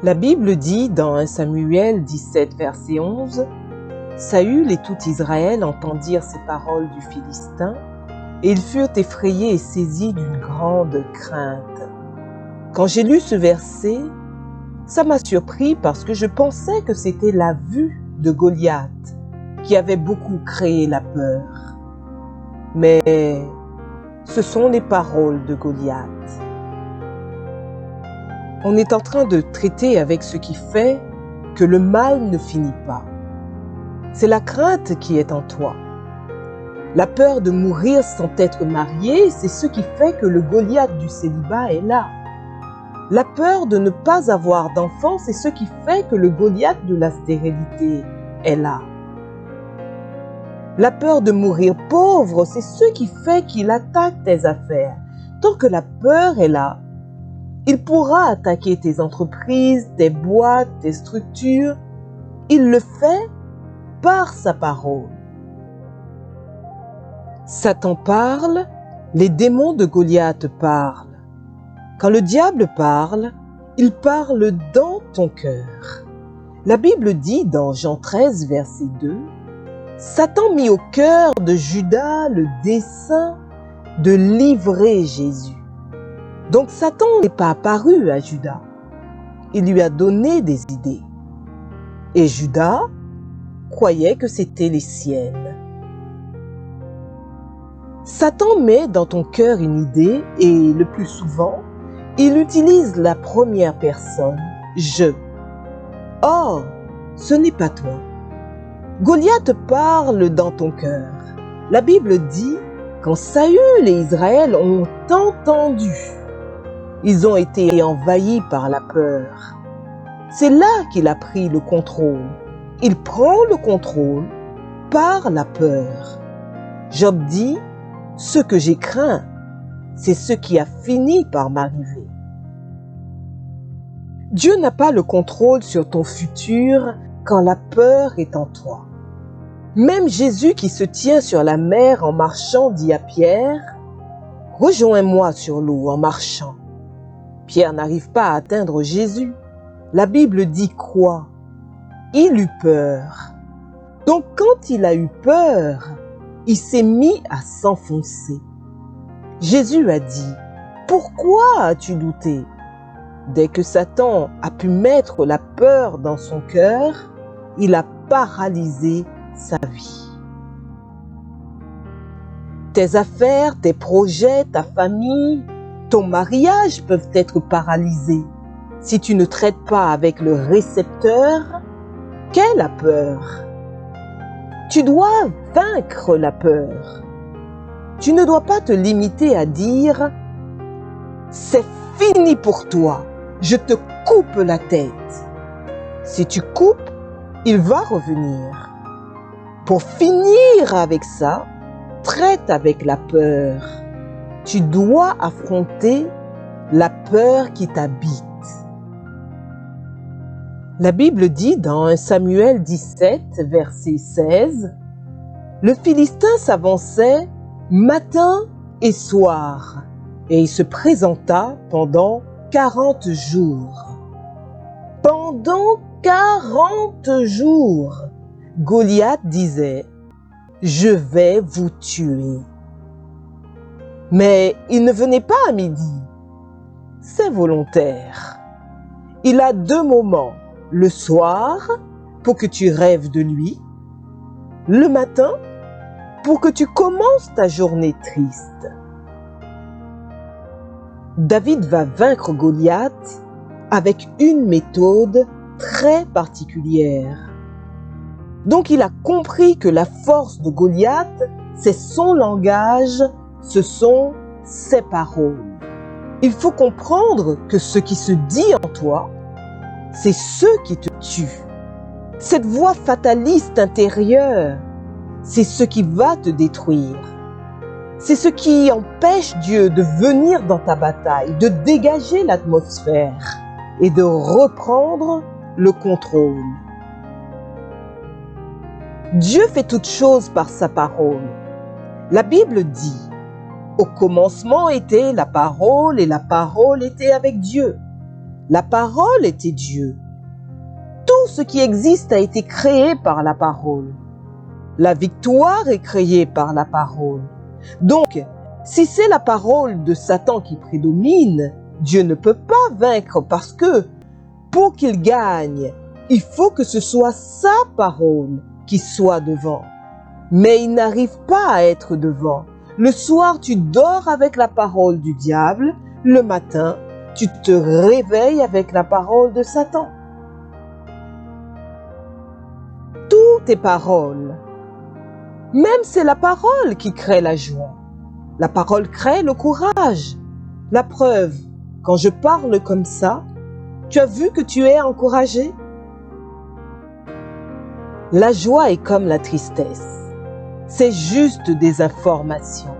La Bible dit dans 1 Samuel 17, verset 11, « Saül et tout Israël entendirent ces paroles du Philistin, et ils furent effrayés et saisis d'une grande crainte. » Quand j'ai lu ce verset, ça m'a surpris parce que je pensais que c'était la vue de Goliath qui avait beaucoup créé la peur. Mais ce sont les paroles de Goliath. On est en train de traiter avec ce qui fait que le mal ne finit pas. C'est la crainte qui est en toi. La peur de mourir sans être marié, c'est ce qui fait que le Goliath du célibat est là. La peur de ne pas avoir d'enfant, c'est ce qui fait que le Goliath de la stérilité est là. La peur de mourir pauvre, c'est ce qui fait qu'il attaque tes affaires. Tant que la peur est là, il pourra attaquer tes entreprises, tes boîtes, tes structures. Il le fait par sa parole. Satan parle, les démons de Goliath parlent. Quand le diable parle, il parle dans ton cœur. La Bible dit dans Jean 13, verset 2, « Satan mit au cœur de Judas le dessein de livrer Jésus. » Donc Satan n'est pas apparu à Judas. Il lui a donné des idées. Et Judas croyait que c'était les siennes. Satan met dans ton cœur une idée et le plus souvent, il utilise la première personne, « je ». Or, ce n'est pas toi. Goliath parle dans ton cœur. La Bible dit, quand Saül et Israël ont entendu, ils ont été envahis par la peur. C'est là qu'il a pris le contrôle. Il prend le contrôle par la peur. Job dit, « Ce que j'ai craint, c'est ce qui a fini par m'arriver. » Dieu n'a pas le contrôle sur ton futur quand la peur est en toi. Même Jésus qui se tient sur la mer en marchant dit à Pierre, « Rejoins-moi sur l'eau en marchant. » Pierre n'arrive pas à atteindre Jésus. La Bible dit quoi? Il eut peur. Donc quand il a eu peur, il s'est mis à s'enfoncer. Jésus a dit, « Pourquoi as-tu douté ?» Dès que Satan a pu mettre la peur dans son cœur, il a paralysé sa vie. Tes affaires, tes projets, ta famille, ton mariage peuvent être paralysés. Si tu ne traites pas avec le récepteur, qu'est la peur? Tu dois vaincre la peur. Tu ne dois pas te limiter à dire « C'est fini pour toi, je te coupe la tête ». Si tu coupes, il va revenir. Pour finir avec ça, traite avec la peur. Tu dois affronter la peur qui t'habite. La Bible dit dans 1 Samuel 17, verset 16, « Le Philistin s'avançait matin et soir, et il se présenta pendant 40 jours. » Pendant 40 jours, Goliath disait, « Je vais vous tuer. » Mais il ne venait pas à midi. C'est volontaire. Il a 2 moments. Le soir, pour que tu rêves de lui. Le matin, pour que tu commences ta journée triste. David va vaincre Goliath avec une méthode très particulière. Donc il a compris que la force de Goliath, c'est son langage, ce sont ses paroles. Il faut comprendre que ce qui se dit en toi, c'est ce qui te tue. Cette voix fataliste intérieure, c'est ce qui va te détruire. C'est ce qui empêche Dieu de venir dans ta bataille, de dégager l'atmosphère et de reprendre le contrôle. Dieu fait toutes choses par sa parole. La Bible dit, « Au commencement était la parole et la parole était avec Dieu. La parole était Dieu. Tout ce qui existe a été créé par la parole. La victoire est créée par la parole. Donc, si c'est la parole de Satan qui prédomine, Dieu ne peut pas vaincre parce que pour qu'il gagne, il faut que ce soit sa parole qui soit devant. Mais il n'arrive pas à être devant. Le soir, tu dors avec la parole du diable. Le matin, tu te réveilles avec la parole de Satan. Tout est parole. Même c'est la parole qui crée la joie. La parole crée le courage. La preuve, quand je parle comme ça, tu as vu que tu es encouragé? La joie est comme la tristesse. C'est juste des informations.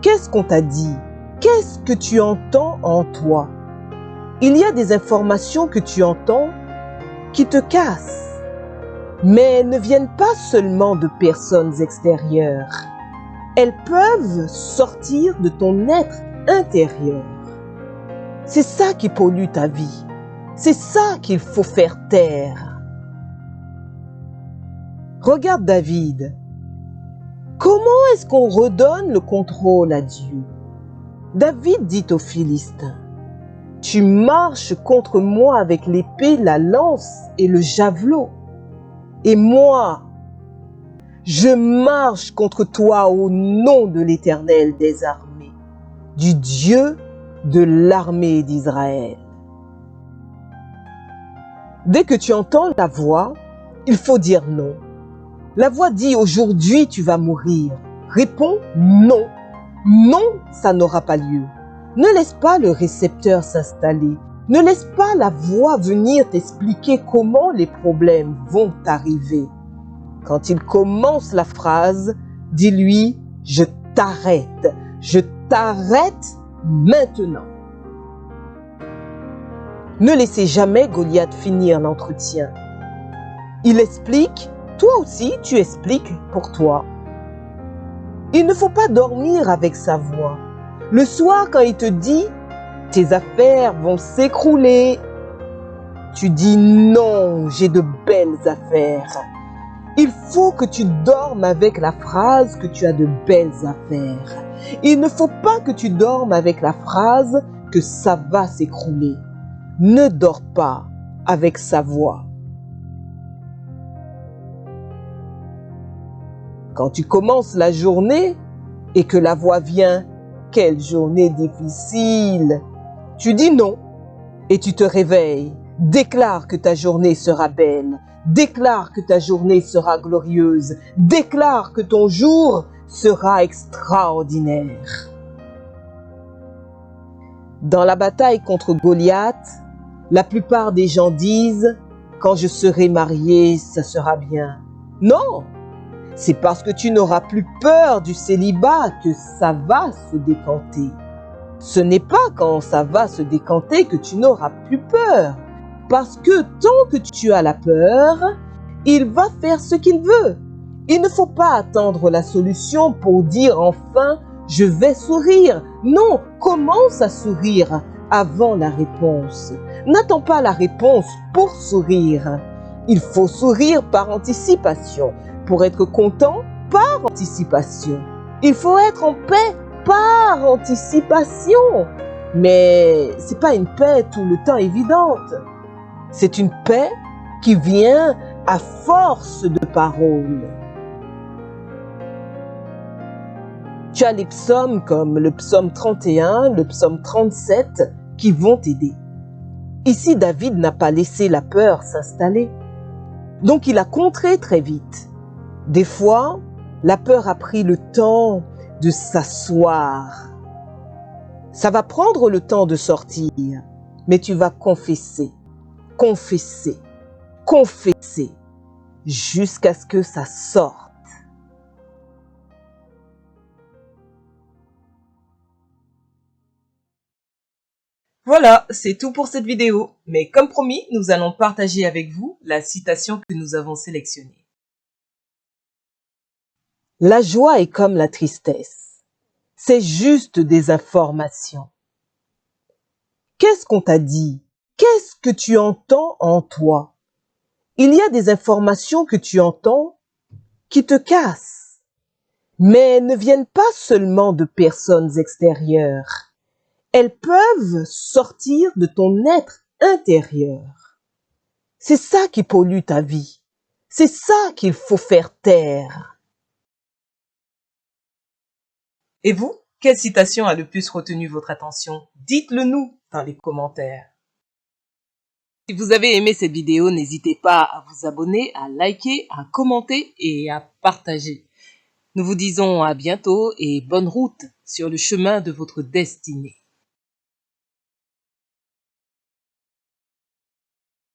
Qu'est-ce qu'on t'a dit? Qu'est-ce que tu entends en toi? Il y a des informations que tu entends qui te cassent, mais elles ne viennent pas seulement de personnes extérieures. Elles peuvent sortir de ton être intérieur. C'est ça qui pollue ta vie. C'est ça qu'il faut faire taire. Regarde David. Comment est-ce qu'on redonne le contrôle à Dieu? David dit aux Philistins, « Tu marches contre moi avec l'épée, la lance et le javelot. Et moi, je marche contre toi au nom de l'Éternel des armées, du Dieu de l'armée d'Israël. » Dès que tu entends la voix, il faut dire non. La voix dit « Aujourd'hui, tu vas mourir ». Réponds « Non ». Non, ça n'aura pas lieu. Ne laisse pas le récepteur s'installer. Ne laisse pas la voix venir t'expliquer comment les problèmes vont t'arriver. Quand il commence la phrase, dis-lui « Je t'arrête. Je t'arrête maintenant. » Ne laissez jamais Goliath finir l'entretien. Il explique, toi aussi tu expliques pour toi. Il ne faut pas dormir avec sa voix. Le soir, quand il te dit « Tes affaires vont s'écrouler », tu dis « Non, j'ai de belles affaires ». Il faut que tu dormes avec la phrase que tu as de belles affaires. Il ne faut pas que tu dormes avec la phrase que ça va s'écrouler. Ne dors pas avec sa voix. Quand tu commences la journée et que la voix vient, « Quelle journée difficile !» Tu dis non et tu te réveilles. Déclare que ta journée sera belle. Déclare que ta journée sera glorieuse. Déclare que ton jour sera extraordinaire. Dans la bataille contre Goliath, la plupart des gens disent « Quand je serai marié, ça sera bien. » Non! C'est parce que tu n'auras plus peur du célibat que ça va se décanter. Ce n'est pas quand ça va se décanter que tu n'auras plus peur. Parce que tant que tu as la peur, il va faire ce qu'il veut. Il ne faut pas attendre la solution pour dire enfin « je vais sourire ». Non, commence à sourire avant la réponse. N'attends pas la réponse pour sourire. Il faut sourire par anticipation. Pour être content, par anticipation. Il faut être en paix par anticipation. Mais ce n'est pas une paix tout le temps évidente. C'est une paix qui vient à force de paroles. Tu as les psaumes comme le psaume 31, le psaume 37 qui vont t'aider. Ici, David n'a pas laissé la peur s'installer. Donc, il a contré très vite. Des fois, la peur a pris le temps de s'asseoir. Ça va prendre le temps de sortir, mais tu vas confesser, confesser, confesser, jusqu'à ce que ça sorte. Voilà, c'est tout pour cette vidéo. Mais comme promis, nous allons partager avec vous la citation que nous avons sélectionnée. La joie est comme la tristesse. C'est juste des informations. Qu'est-ce qu'on t'a dit? Qu'est-ce que tu entends en toi? Il y a des informations que tu entends qui te cassent, mais ne viennent pas seulement de personnes extérieures. Elles peuvent sortir de ton être intérieur. C'est ça qui pollue ta vie. C'est ça qu'il faut faire taire. Et vous, quelle citation a le plus retenu votre attention? Dites-le nous dans les commentaires. Si vous avez aimé cette vidéo, n'hésitez pas à vous abonner, à liker, à commenter et à partager. Nous vous disons à bientôt et bonne route sur le chemin de votre destinée.